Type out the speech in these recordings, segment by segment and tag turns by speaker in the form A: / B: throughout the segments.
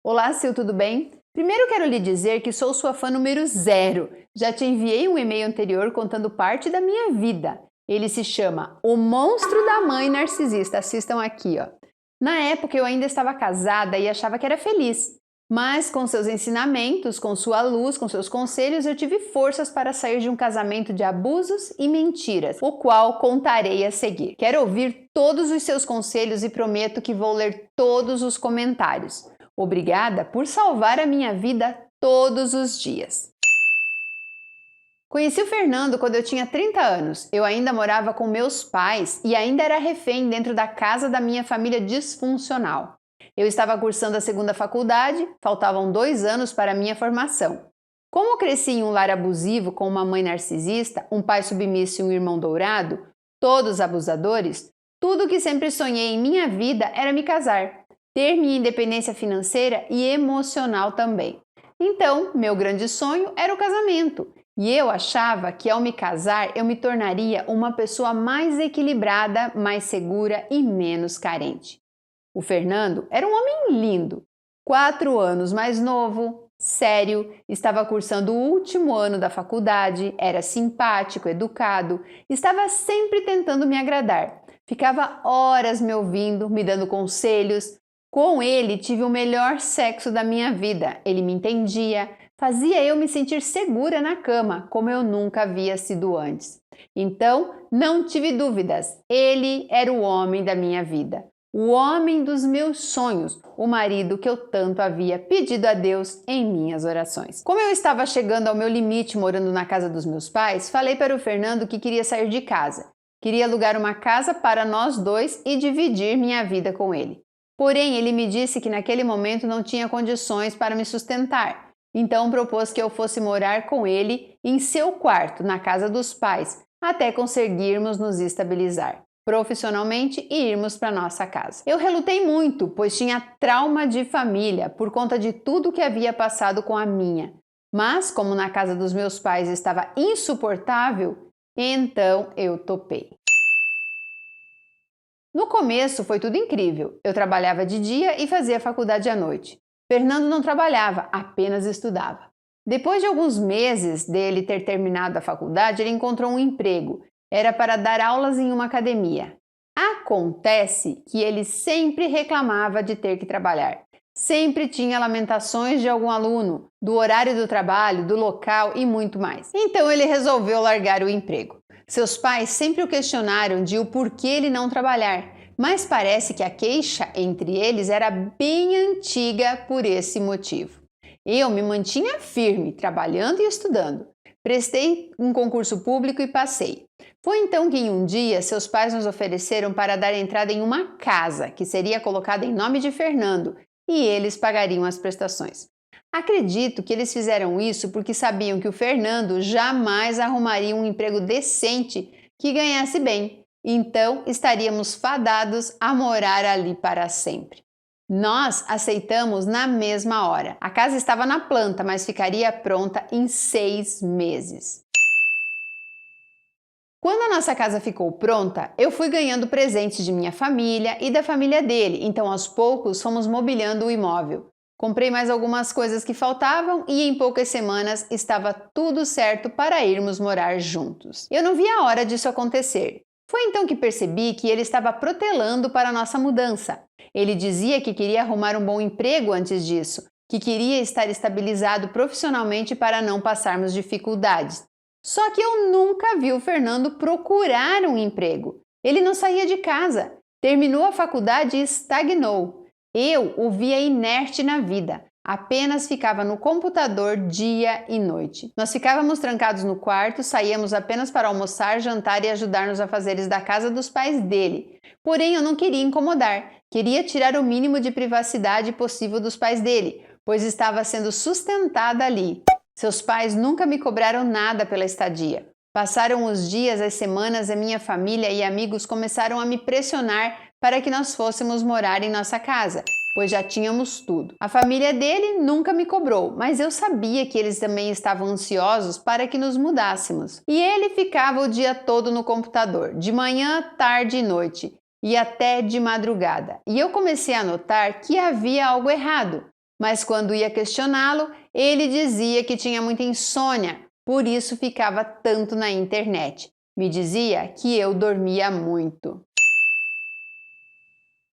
A: Olá, Sil, tudo bem? Primeiro quero lhe dizer que sou sua fã número 0. Já te enviei um e-mail anterior contando parte da minha vida. Ele se chama O Monstro da Mãe Narcisista. Assistam aqui, ó. Na época eu ainda estava casada e achava que era feliz. Mas com seus ensinamentos, com sua luz, com seus conselhos, eu tive forças para sair de um casamento de abusos e mentiras, o qual contarei a seguir. Quero ouvir todos os seus conselhos e prometo que vou ler todos os comentários. Obrigada por salvar a minha vida todos os dias. Conheci o Fernando quando eu tinha 30 anos. Eu ainda morava com meus pais e ainda era refém dentro da casa da minha família disfuncional. Eu estava cursando a segunda faculdade, faltavam 2 anos para a minha formação. Como eu cresci em um lar abusivo com uma mãe narcisista, um pai submisso e um irmão dourado, todos abusadores, tudo o que sempre sonhei em minha vida era me casar. Ter minha independência financeira e emocional também. Então, meu grande sonho era o casamento. E eu achava que ao me casar eu me tornaria uma pessoa mais equilibrada, mais segura e menos carente. O Fernando era um homem lindo, 4 anos mais novo, sério, estava cursando o último ano da faculdade, era simpático, educado, estava sempre tentando me agradar. Ficava horas me ouvindo, me dando conselhos. Com ele tive o melhor sexo da minha vida. Ele me entendia, fazia eu me sentir segura na cama, como eu nunca havia sido antes. Então, não tive dúvidas, ele era o homem da minha vida, o homem dos meus sonhos, o marido que eu tanto havia pedido a Deus em minhas orações. Como eu estava chegando ao meu limite morando na casa dos meus pais, falei para o Fernando que queria sair de casa. Queria alugar uma casa para nós dois e dividir minha vida com ele. Porém, ele me disse que naquele momento não tinha condições para me sustentar. Então propôs que eu fosse morar com ele em seu quarto, na casa dos pais, até conseguirmos nos estabilizar profissionalmente e irmos para nossa casa. Eu relutei muito, pois tinha trauma de família por conta de tudo que havia passado com a minha. Mas, como na casa dos meus pais estava insuportável, então eu topei. No começo foi tudo incrível. Eu trabalhava de dia e fazia faculdade à noite. Fernando não trabalhava, apenas estudava. Depois de alguns meses dele ter terminado a faculdade, ele encontrou um emprego. Era para dar aulas em uma academia. Acontece que ele sempre reclamava de ter que trabalhar. Sempre tinha lamentações de algum aluno, do horário do trabalho, do local e muito mais. Então ele resolveu largar o emprego. Seus pais sempre o questionaram de o porquê ele não trabalhar, mas parece que a queixa entre eles era bem antiga por esse motivo. Eu me mantinha firme, trabalhando e estudando. Prestei um concurso público e passei. Foi então que em um dia seus pais nos ofereceram para dar entrada em uma casa que seria colocada em nome de Fernando e eles pagariam as prestações. Acredito que eles fizeram isso porque sabiam que o Fernando jamais arrumaria um emprego decente que ganhasse bem, então estaríamos fadados a morar ali para sempre. Nós aceitamos na mesma hora. A casa estava na planta, mas ficaria pronta em 6 meses. Quando a nossa casa ficou pronta, eu fui ganhando presentes de minha família e da família dele, então aos poucos fomos mobiliando o imóvel. Comprei mais algumas coisas que faltavam e em poucas semanas estava tudo certo para irmos morar juntos. Eu não vi a hora disso acontecer. Foi então que percebi que ele estava protelando para a nossa mudança. Ele dizia que queria arrumar um bom emprego antes disso, que queria estar estabilizado profissionalmente para não passarmos dificuldades. Só que eu nunca vi o Fernando procurar um emprego. Ele não saía de casa, terminou a faculdade e estagnou. Eu o via inerte na vida, apenas ficava no computador dia e noite. Nós ficávamos trancados no quarto, saíamos apenas para almoçar, jantar e ajudar nos afazeres da casa dos pais dele. Porém, eu não queria incomodar, queria tirar o mínimo de privacidade possível dos pais dele, pois estava sendo sustentada ali. Seus pais nunca me cobraram nada pela estadia. Passaram os dias, as semanas, a minha família e amigos começaram a me pressionar para que nós fôssemos morar em nossa casa, pois já tínhamos tudo. A família dele nunca me cobrou, mas eu sabia que eles também estavam ansiosos para que nos mudássemos. E ele ficava o dia todo no computador, de manhã, tarde e noite, e até de madrugada. E eu comecei a notar que havia algo errado. mas quando ia questioná-lo, ele dizia que tinha muita insônia, por isso ficava tanto na internet. Me dizia que eu dormia muito.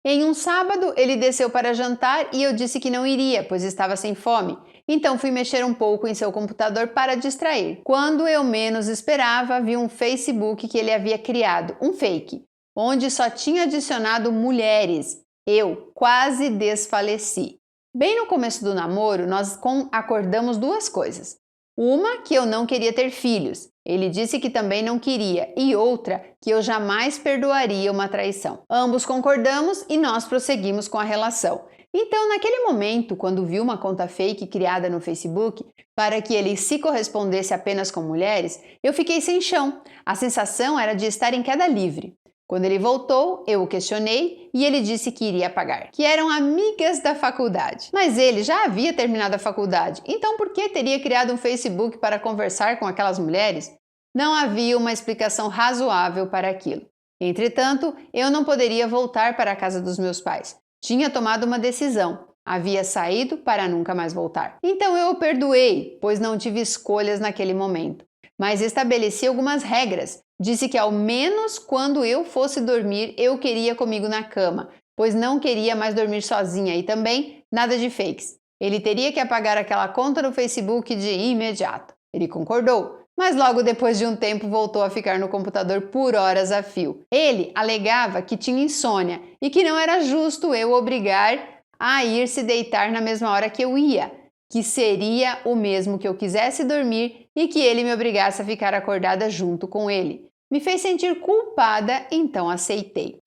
A: Em um sábado, ele desceu para jantar e eu disse que não iria, pois estava sem fome. Então fui mexer um pouco em seu computador para distrair. Quando eu menos esperava, vi um Facebook que ele havia criado, um fake, onde só tinha adicionado mulheres. Eu quase desfaleci. Bem no começo do namoro, nós acordamos duas coisas. Uma, que eu não queria ter filhos. Ele disse que também não queria. E outra, que eu jamais perdoaria uma traição. Ambos concordamos e nós prosseguimos com a relação. Então, naquele momento, quando vi uma conta fake criada no Facebook para que ele se correspondesse apenas com mulheres, eu fiquei sem chão. A sensação era de estar em queda livre. Quando ele voltou, eu o questionei e ele disse que iria pagar, que eram amigas da faculdade. Mas ele já havia terminado a faculdade, então por que teria criado um Facebook para conversar com aquelas mulheres? Não havia uma explicação razoável para aquilo. Entretanto, eu não poderia voltar para a casa dos meus pais. Tinha tomado uma decisão. Havia saído para nunca mais voltar. Então eu o perdoei, pois não tive escolhas naquele momento. Mas estabeleci algumas regras. Disse que ao menos quando eu fosse dormir, eu queria comigo na cama, pois não queria mais dormir sozinha e também nada de fakes. Ele teria que apagar aquela conta no Facebook de imediato. Ele concordou, mas logo depois de um tempo voltou a ficar no computador por horas a fio. Ele alegava que tinha insônia e que não era justo eu obrigar a ir se deitar na mesma hora que eu ia, que seria o mesmo que eu quisesse dormir e que ele me obrigasse a ficar acordada junto com ele. Me fez sentir culpada, então aceitei.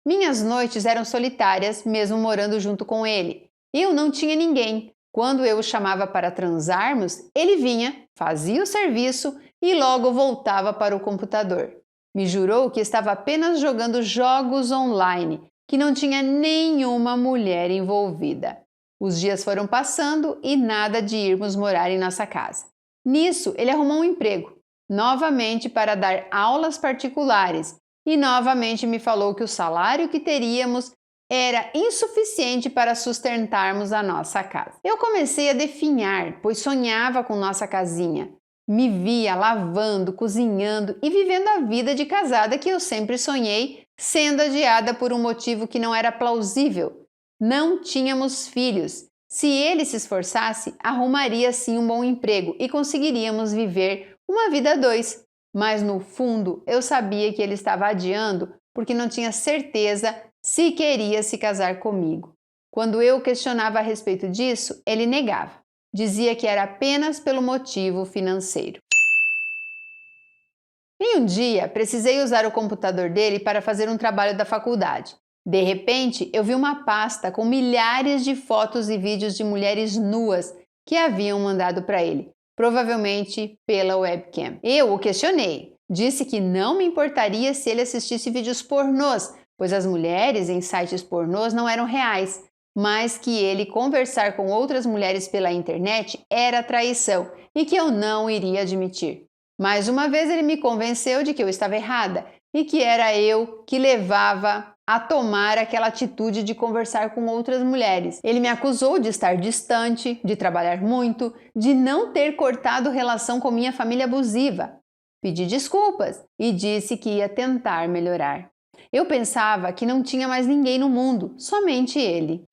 A: Minhas noites eram solitárias, mesmo morando junto com ele. Eu não tinha ninguém. Quando eu o chamava para transarmos, ele vinha, fazia o serviço e logo voltava para o computador. Me jurou que estava apenas jogando jogos online, que não tinha nenhuma mulher envolvida. Os dias foram passando e nada de irmos morar em nossa casa. Nisso, ele arrumou um emprego, novamente para dar aulas particulares, e novamente me falou que o salário que teríamos era insuficiente para sustentarmos a nossa casa. Eu comecei a definhar, pois sonhava com nossa casinha. Me via lavando, cozinhando e vivendo a vida de casada que eu sempre sonhei, sendo adiada por um motivo que não era plausível. Não tínhamos filhos. Se ele se esforçasse, arrumaria sim um bom emprego e conseguiríamos viver uma vida a dois. Mas no fundo, eu sabia que ele estava adiando porque não tinha certeza se queria se casar comigo. Quando eu questionava a respeito disso, ele negava. Dizia que era apenas pelo motivo financeiro. Em um dia, precisei usar o computador dele para fazer um trabalho da faculdade. De repente, eu vi uma pasta com milhares de fotos e vídeos de mulheres nuas que haviam mandado para ele, provavelmente pela webcam. Eu o questionei. Disse que não me importaria se ele assistisse vídeos pornôs, pois as mulheres em sites pornôs não eram reais, mas que ele conversar com outras mulheres pela internet era traição e que eu não iria admitir. Mais uma vez ele me convenceu de que eu estava errada e que era eu que levava a tomar aquela atitude de conversar com outras mulheres. Ele me acusou de estar distante, de trabalhar muito, de não ter cortado relação com minha família abusiva. Pedi desculpas e disse que ia tentar melhorar. Eu pensava que não tinha mais ninguém no mundo, somente ele.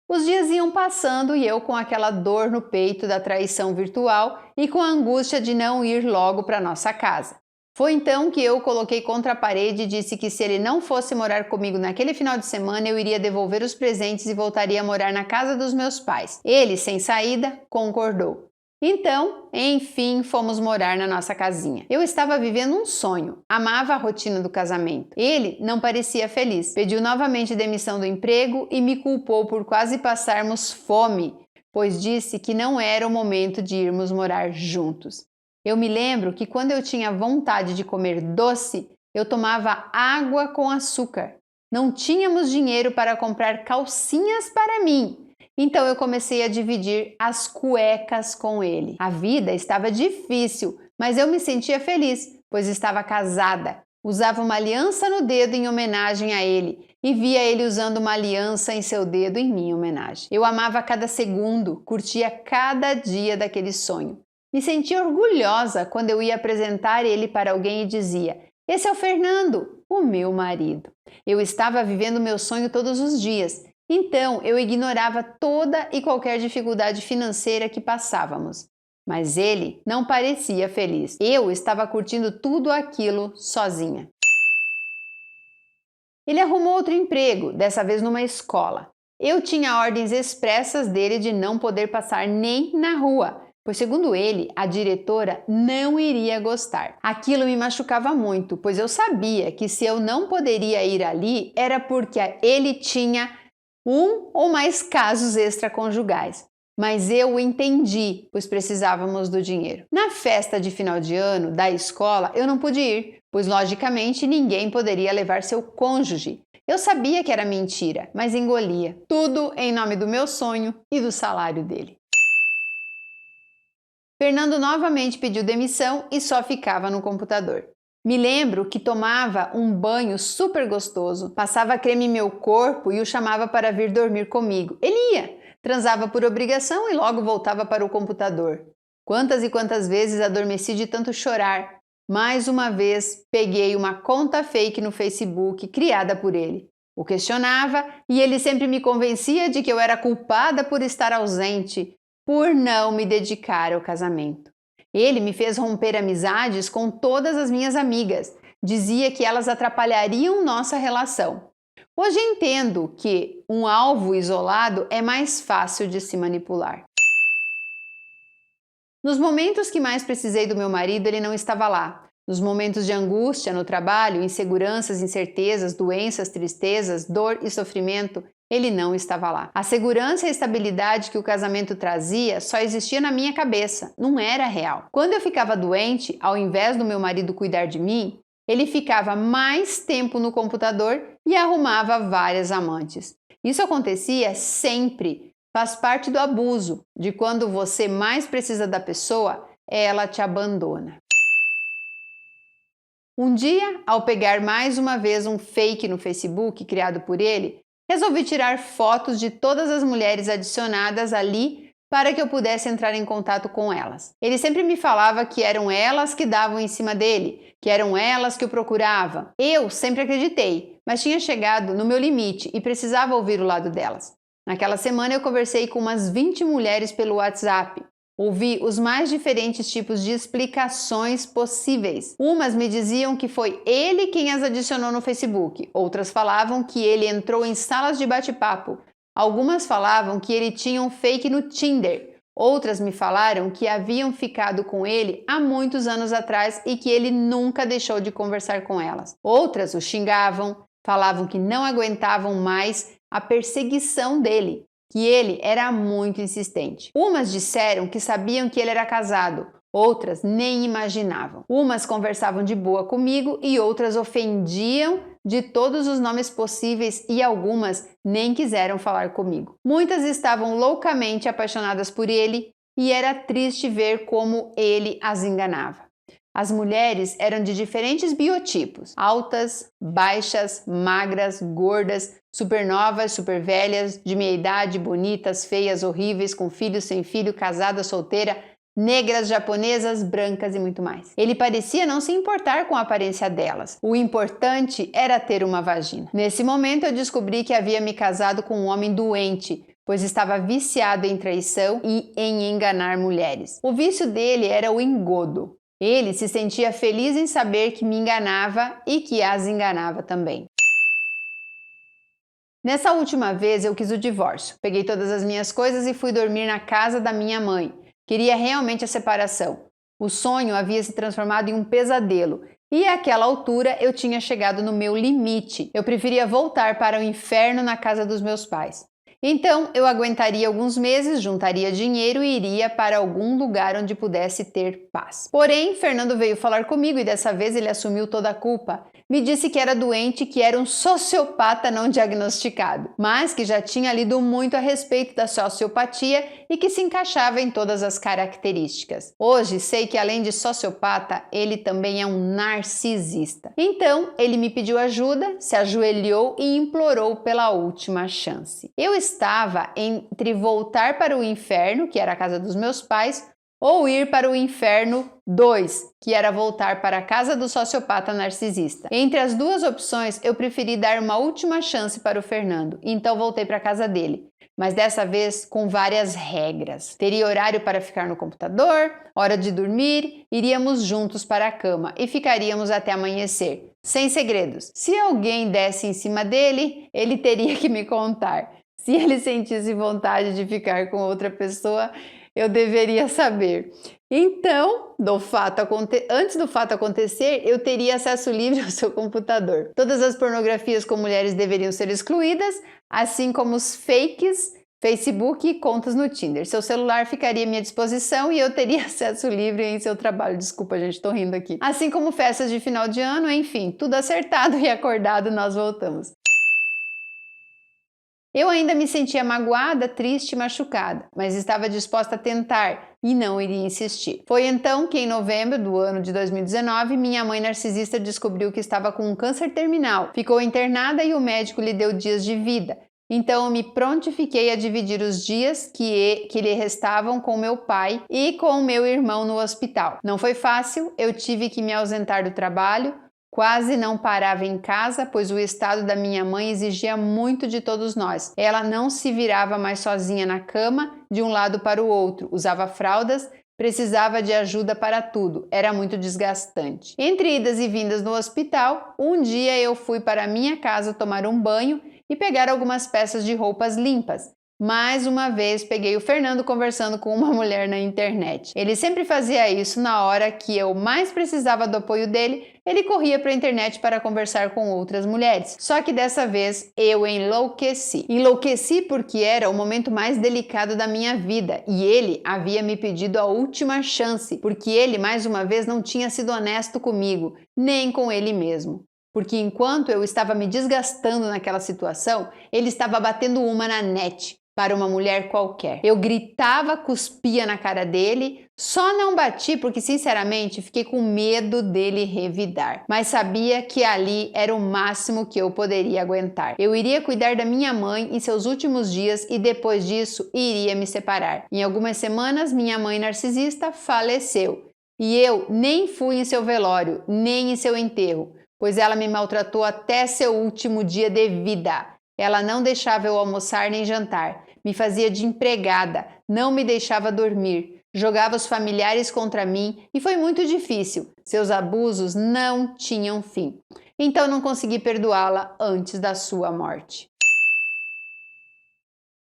A: Os dias iam passando e eu com aquela dor no peito da traição virtual e com a angústia de não ir logo para nossa casa. Foi então que eu o coloquei contra a parede e disse que se ele não fosse morar comigo naquele final de semana, eu iria devolver os presentes e voltaria a morar na casa dos meus pais. Ele, sem saída, concordou. Então, enfim, fomos morar na nossa casinha. Eu estava vivendo um sonho, amava a rotina do casamento. Ele não parecia feliz. Pediu novamente demissão do emprego e me culpou por quase passarmos fome, pois disse que não era o momento de irmos morar juntos. Eu me lembro que quando eu tinha vontade de comer doce, eu tomava água com açúcar. Não tínhamos dinheiro para comprar calcinhas para mim. Então eu comecei a dividir as cuecas com ele. A vida estava difícil, mas eu me sentia feliz, pois estava casada. Usava uma aliança no dedo em homenagem a ele e via ele usando uma aliança em seu dedo em minha homenagem. Eu amava cada segundo, curtia cada dia daquele sonho. Me sentia orgulhosa quando eu ia apresentar ele para alguém e dizia: "Esse é o Fernando, o meu marido." Eu estava vivendo meu sonho todos os dias, então eu ignorava toda e qualquer dificuldade financeira que passávamos. Mas ele não parecia feliz. Eu estava curtindo tudo aquilo sozinha. Ele arrumou outro emprego, dessa vez numa escola. Eu tinha ordens expressas dele de não poder passar nem na rua, pois, segundo ele, a diretora não iria gostar. Aquilo me machucava muito, pois eu sabia que se eu não poderia ir ali, era porque ele tinha um ou mais casos extraconjugais. Mas eu o entendi, pois precisávamos do dinheiro. Na festa de final de ano da escola, eu não pude ir, pois logicamente ninguém poderia levar seu cônjuge. Eu sabia que era mentira, mas engolia. Tudo em nome do meu sonho e do salário dele. Fernando novamente pediu demissão e só ficava no computador. Me lembro que tomava um banho super gostoso, passava creme em meu corpo e o chamava para vir dormir comigo. Ele ia! Transava por obrigação e logo voltava para o computador. Quantas e quantas vezes adormeci de tanto chorar. Mais uma vez, peguei uma conta fake no Facebook criada por ele. O questionava e ele sempre me convencia de que eu era culpada por estar ausente, por não me dedicar ao casamento. Ele me fez romper amizades com todas as minhas amigas. Dizia que elas atrapalhariam nossa relação. Hoje entendo que um alvo isolado é mais fácil de se manipular. Nos momentos que mais precisei do meu marido, ele não estava lá. Nos momentos de angústia no trabalho, inseguranças, incertezas, doenças, tristezas, dor e sofrimento, ele não estava lá. A segurança e a estabilidade que o casamento trazia só existia na minha cabeça, não era real. Quando eu ficava doente, ao invés do meu marido cuidar de mim, ele ficava mais tempo no computador e arrumava várias amantes. Isso acontecia sempre. Faz parte do abuso, de quando você mais precisa da pessoa, ela te abandona. Um dia, ao pegar mais uma vez um fake no Facebook criado por ele, resolvi tirar fotos de todas as mulheres adicionadas ali para que eu pudesse entrar em contato com elas. Ele sempre me falava que eram elas que davam em cima dele, que eram elas que o procuravam. Eu sempre acreditei, mas tinha chegado no meu limite e precisava ouvir o lado delas. Naquela semana eu conversei com umas 20 mulheres pelo WhatsApp. Ouvi os mais diferentes tipos de explicações possíveis. Umas me diziam que foi ele quem as adicionou no Facebook. Outras falavam que ele entrou em salas de bate-papo. Algumas falavam que ele tinha um fake no Tinder. Outras me falaram que haviam ficado com ele há muitos anos atrás e que ele nunca deixou de conversar com elas. Outras o xingavam, falavam que não aguentavam mais a perseguição dele, que ele era muito insistente. Umas disseram que sabiam que ele era casado, outras nem imaginavam. Umas conversavam de boa comigo e outras ofendiam de todos os nomes possíveis e algumas nem quiseram falar comigo. Muitas estavam loucamente apaixonadas por ele e era triste ver como ele as enganava. As mulheres eram de diferentes biotipos: altas, baixas, magras, gordas, supernovas, supervelhas, de meia idade, bonitas, feias, horríveis, com filho, sem filho, casada, solteira, negras, japonesas, brancas e muito mais. Ele parecia não se importar com a aparência delas. O importante era ter uma vagina. Nesse momento eu descobri que havia me casado com um homem doente, pois estava viciado em traição e em enganar mulheres. O vício dele era o engodo. Ele se sentia feliz em saber que me enganava e que as enganava também. Nessa última vez eu quis o divórcio. Peguei todas as minhas coisas e fui dormir na casa da minha mãe. Queria realmente a separação. O sonho havia se transformado em um pesadelo e àquela altura eu tinha chegado no meu limite. Eu preferia voltar para o inferno na casa dos meus pais. Então eu aguentaria alguns meses, juntaria dinheiro e iria para algum lugar onde pudesse ter paz. Porém, Fernando veio falar comigo e dessa vez ele assumiu toda a culpa. me disse que era doente e que era um sociopata não diagnosticado, mas que já tinha lido muito a respeito da sociopatia e que se encaixava em todas as características. Hoje sei que além de sociopata, ele também é um narcisista. Então, ele me pediu ajuda, se ajoelhou e implorou pela última chance. Eu estava entre voltar para o inferno, que era a casa dos meus pais, ou ir para o inferno 2, que era voltar para a casa do sociopata narcisista. Entre as duas opções, eu preferi dar uma última chance para o Fernando, então voltei para a casa dele. Mas dessa vez com várias regras. Teria horário para ficar no computador, hora de dormir, iríamos juntos para a cama e ficaríamos até amanhecer. Sem segredos. Se alguém desse em cima dele, ele teria que me contar. Se ele sentisse vontade de ficar com outra pessoa, eu deveria saber. Então, antes do fato acontecer, eu teria acesso livre ao seu computador. Todas as pornografias com mulheres deveriam ser excluídas, assim como os fakes, Facebook e contas no Tinder. Seu celular ficaria à minha disposição e eu teria acesso livre em seu trabalho. Desculpa, gente, tô rindo aqui. Assim como festas de final de ano, enfim, tudo acertado e acordado, nós voltamos. Eu ainda me sentia magoada, triste e machucada, mas estava disposta a tentar e não iria insistir. Foi então que, em novembro do ano de 2019, minha mãe narcisista descobriu que estava com um câncer terminal. Ficou internada e o médico lhe deu dias de vida. Então eu me prontifiquei a dividir os dias que lhe restavam com meu pai e com meu irmão no hospital. Não foi fácil, eu tive que me ausentar do trabalho. Quase não parava em casa, pois o estado da minha mãe exigia muito de todos nós. Ela não se virava mais sozinha na cama, de um lado para o outro, usava fraldas, precisava de ajuda para tudo, era muito desgastante. Entre idas e vindas no hospital, um dia eu fui para minha casa tomar um banho e pegar algumas peças de roupas limpas. Mais uma vez peguei o Fernando conversando com uma mulher na internet. Ele sempre fazia isso na hora que eu mais precisava do apoio dele, ele corria para a internet para conversar com outras mulheres. Só que dessa vez eu enlouqueci. Enlouqueci porque era o momento mais delicado da minha vida e ele havia me pedido a última chance, porque ele mais uma vez não tinha sido honesto comigo, nem com ele mesmo. Porque enquanto eu estava me desgastando naquela situação, ele estava batendo uma na net para uma mulher qualquer. Eu gritava, cuspia na cara dele, só não bati porque sinceramente fiquei com medo dele revidar, mas sabia que ali era o máximo que eu poderia aguentar. Eu iria cuidar da minha mãe em seus últimos dias e depois disso iria me separar. Em algumas semanas minha mãe narcisista faleceu e eu nem fui em seu velório, nem em seu enterro, pois ela me maltratou até seu último dia de vida. Ela não deixava eu almoçar nem jantar, me fazia de empregada, não me deixava dormir, jogava os familiares contra mim e foi muito difícil. Seus abusos não tinham fim. Então não consegui perdoá-la antes da sua morte.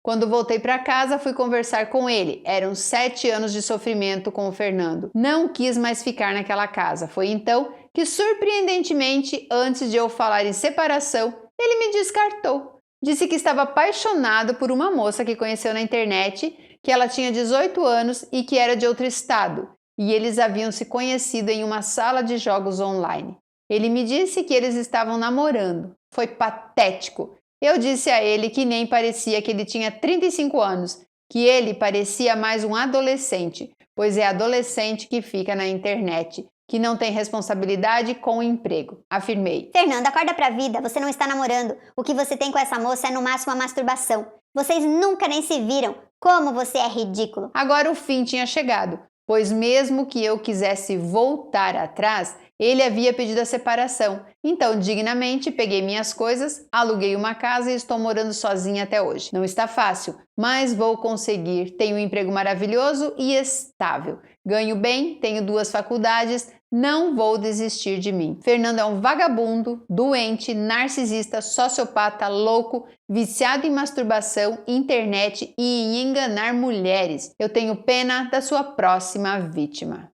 A: Quando voltei para casa, fui conversar com ele. Eram 7 anos de sofrimento com o Fernando. Não quis mais ficar naquela casa. Foi então que, surpreendentemente, antes de eu falar em separação, ele me descartou. Disse que estava apaixonado por uma moça que conheceu na internet, que ela tinha 18 anos e que era de outro estado, e eles haviam se conhecido em uma sala de jogos online. Ele me disse que eles estavam namorando. Foi patético. Eu disse a ele que nem parecia que ele tinha 35 anos, que ele parecia mais um adolescente, pois é adolescente que fica na internet, que não tem responsabilidade com o emprego. Afirmei.
B: Fernando, acorda pra vida, você não está namorando. O que você tem com essa moça é no máximo a masturbação. Vocês nunca nem se viram. Como você é ridículo.
A: Agora o fim tinha chegado, pois mesmo que eu quisesse voltar atrás, ele havia pedido a separação. Então, dignamente, peguei minhas coisas, aluguei uma casa e estou morando sozinha até hoje. Não está fácil, mas vou conseguir. Tenho um emprego maravilhoso e estável. Ganho bem, tenho 2 faculdades, não vou desistir de mim. Fernando é um vagabundo, doente, narcisista, sociopata, louco, viciado em masturbação, internet e em enganar mulheres. Eu tenho pena da sua próxima vítima.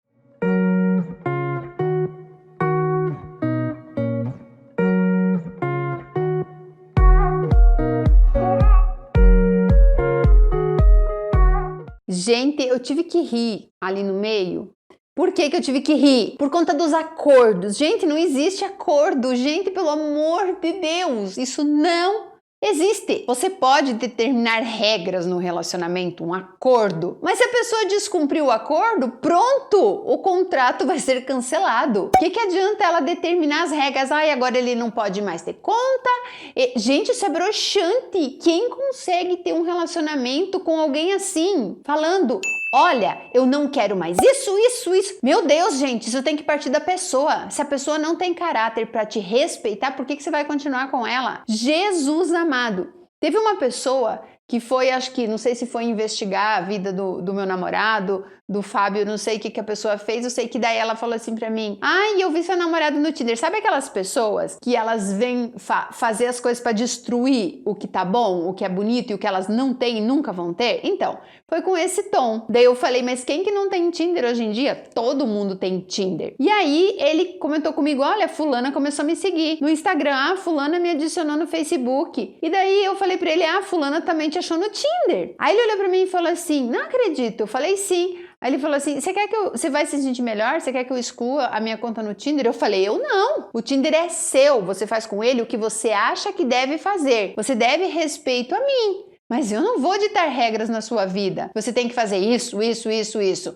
A: Gente, eu tive que rir ali no meio, Por que que eu tive que rir? Por conta dos acordos. Gente, não existe acordo. Gente, pelo amor de Deus, isso não existe. Você pode determinar regras no relacionamento, um acordo, mas se a pessoa descumprir o acordo, pronto, o contrato vai ser cancelado. O que adianta ela determinar as regras? Ai, agora ele não pode mais ter conta. Gente, isso é broxante. Quem consegue ter um relacionamento com alguém assim? Falando, olha, eu não quero mais isso. Meu Deus, gente, isso tem que partir da pessoa. Se a pessoa não tem caráter para te respeitar, por que você vai continuar com ela? Jesus amado. Teve uma pessoa que foi, acho que, não sei se foi investigar a vida do meu namorado, do Fábio, não sei o que a pessoa fez, eu sei que daí ela falou assim pra mim, ai, eu vi seu namorado no Tinder. Sabe aquelas pessoas que elas vêm fazer as coisas pra destruir o que tá bom, o que é bonito e o que elas não têm e nunca vão ter? Então, foi com esse tom. Daí eu falei, mas quem que não tem Tinder hoje em dia? Todo mundo tem Tinder. E aí ele comentou comigo, olha, fulana começou a me seguir no Instagram, fulana me adicionou no Facebook. E daí eu falei pra ele, fulana também te achou no Tinder. Aí ele olhou pra mim e falou assim, não acredito. Eu falei, sim. Aí ele falou assim, você vai se sentir melhor? Você quer que eu exclua a minha conta no Tinder? Eu falei, eu não. O Tinder é seu. Você faz com ele o que você acha que deve fazer. Você deve respeito a mim. Mas eu não vou ditar regras na sua vida. Você tem que fazer isso.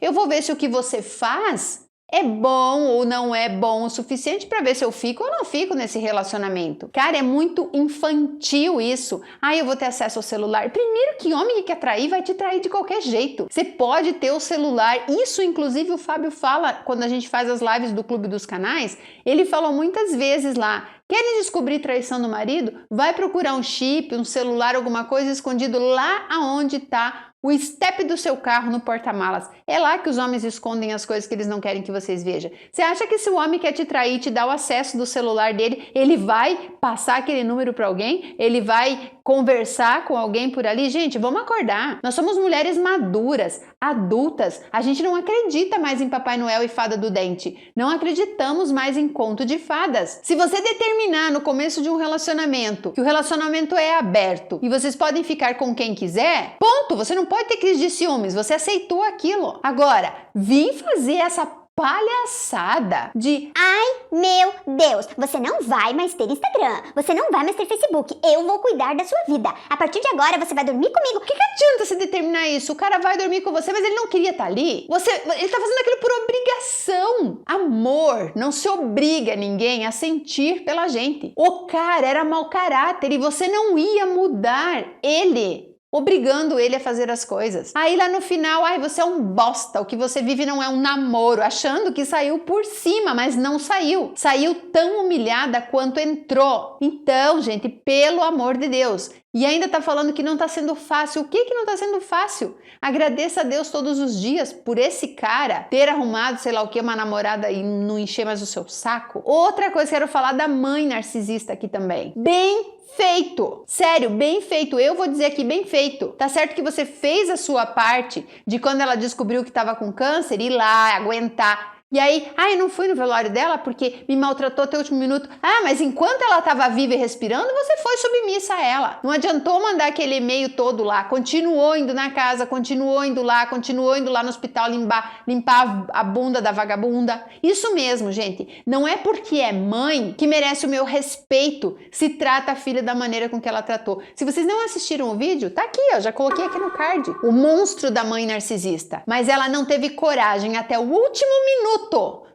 A: Eu vou ver se o que você faz é bom ou não é bom o suficiente para ver se eu fico ou não fico nesse relacionamento. Cara, é muito infantil isso. Eu vou ter acesso ao celular. Primeiro que homem que quer trair vai te trair de qualquer jeito. Você pode ter o celular. Isso, inclusive, o Fábio fala quando a gente faz as lives do Clube dos Canais. Ele falou muitas vezes lá. Querem descobrir traição do marido? Vai procurar um chip, um celular, alguma coisa escondido lá aonde está o step do seu carro no porta-malas. É lá que os homens escondem as coisas que eles não querem que vocês vejam. Você acha que se o homem quer te trair, te dar o acesso do celular dele, ele vai passar aquele número para alguém? Ele vai conversar com alguém por ali? Gente, vamos acordar. Nós somos mulheres maduras, adultas. A gente não acredita mais em Papai Noel e Fada do Dente. Não acreditamos mais em conto de fadas. Se você determinar no começo de um relacionamento que o relacionamento é aberto e vocês podem ficar com quem quiser, ponto. Você não pode ter crise de ciúmes. Você aceitou aquilo. Agora, vim fazer essa palhaçada de
B: meu Deus, você não vai mais ter Instagram, você não vai mais ter Facebook, eu vou cuidar da sua vida. A partir de agora você vai dormir comigo.
A: O que adianta você determinar isso? O cara vai dormir com você, mas ele não queria estar ali. Ele tá fazendo aquilo por obrigação. Amor não se obriga ninguém a sentir pela gente. O cara era mau caráter e você não ia mudar ele, obrigando ele a fazer as coisas. Aí lá no final, você é um bosta, o que você vive não é um namoro, achando que saiu por cima, mas não saiu. Saiu tão humilhada quanto entrou. Então, gente, pelo amor de Deus. E ainda tá falando que não tá sendo fácil. O que não tá sendo fácil? Agradeça a Deus todos os dias por esse cara ter arrumado, sei lá o que, uma namorada e não encher mais o seu saco. Outra coisa, quero falar da mãe narcisista aqui também. Bem feito! Sério, bem feito. Eu vou dizer aqui, bem feito. Tá certo que você fez a sua parte de quando ela descobriu que tava com câncer, ir lá, aguentar. E aí, eu não fui no velório dela porque me maltratou até o último minuto. Mas enquanto ela estava viva e respirando, você foi submissa a ela. Não adiantou mandar aquele e-mail todo lá. Continuou indo na casa, continuou indo lá no hospital limpar a bunda da vagabunda. Isso mesmo, gente. Não é porque é mãe que merece o meu respeito se trata a filha da maneira com que ela tratou. Se vocês não assistiram o vídeo, tá aqui, já coloquei aqui no card. O monstro da mãe narcisista. Mas ela não teve coragem até o último minuto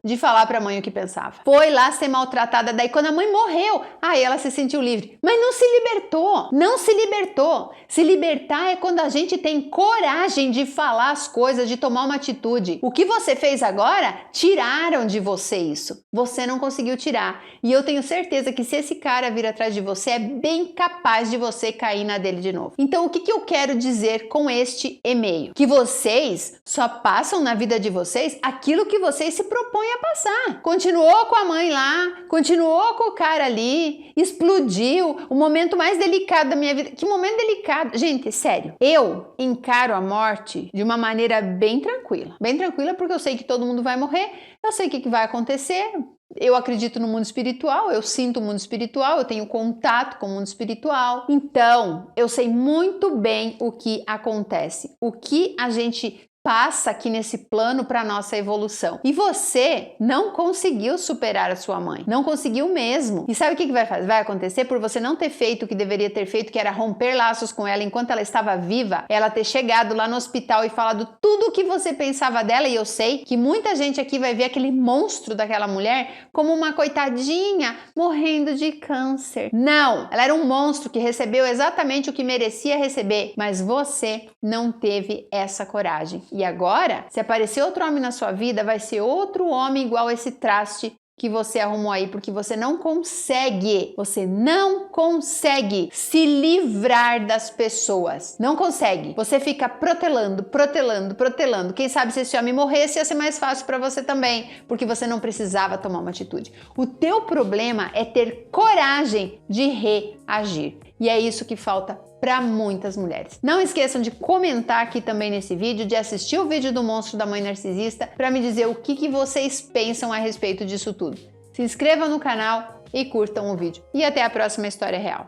A: de falar pra mãe o que pensava. Foi lá ser maltratada, daí quando a mãe morreu, ela se sentiu livre. Mas não se libertou, não se libertou. Se libertar é quando a gente tem coragem de falar as coisas, de tomar uma atitude. O que você fez agora, tiraram de você isso. Você não conseguiu tirar. E eu tenho certeza que se esse cara vir atrás de você, é bem capaz de você cair na dele de novo. Então o que eu quero dizer com este e-mail? Que vocês só passam na vida de vocês aquilo que vocês se propõem a passar. Continuou com a mãe lá, continuou com o cara ali, explodiu, o momento mais delicado da minha vida. Que momento delicado? Gente, sério, eu encaro a morte de uma maneira bem tranquila. Bem tranquila porque eu sei que todo mundo vai morrer, eu sei o que vai acontecer. Eu acredito no mundo espiritual, eu sinto o mundo espiritual, eu tenho contato com o mundo espiritual. Então, eu sei muito bem o que acontece, o que a gente passa aqui nesse plano para nossa evolução. E você não conseguiu superar a sua mãe, não conseguiu mesmo. E sabe o que vai acontecer? Por você não ter feito o que deveria ter feito, que era romper laços com ela enquanto ela estava viva, ela ter chegado lá no hospital e falado tudo o que você pensava dela, e eu sei que muita gente aqui vai ver aquele monstro daquela mulher como uma coitadinha morrendo de câncer. Não, ela era um monstro que recebeu exatamente o que merecia receber, mas você não teve essa coragem. E agora, se aparecer outro homem na sua vida, vai ser outro homem igual esse traste que você arrumou aí, porque você não consegue se livrar das pessoas. Não consegue. Você fica protelando. Quem sabe se esse homem morresse ia ser mais fácil para você também, porque você não precisava tomar uma atitude. O teu problema é ter coragem de reagir. E é isso que falta para muitas mulheres. Não esqueçam de comentar aqui também nesse vídeo, de assistir o vídeo do Monstro da Mãe Narcisista para me dizer o que vocês pensam a respeito disso tudo. Se inscrevam no canal e curtam o vídeo. E até a próxima história real.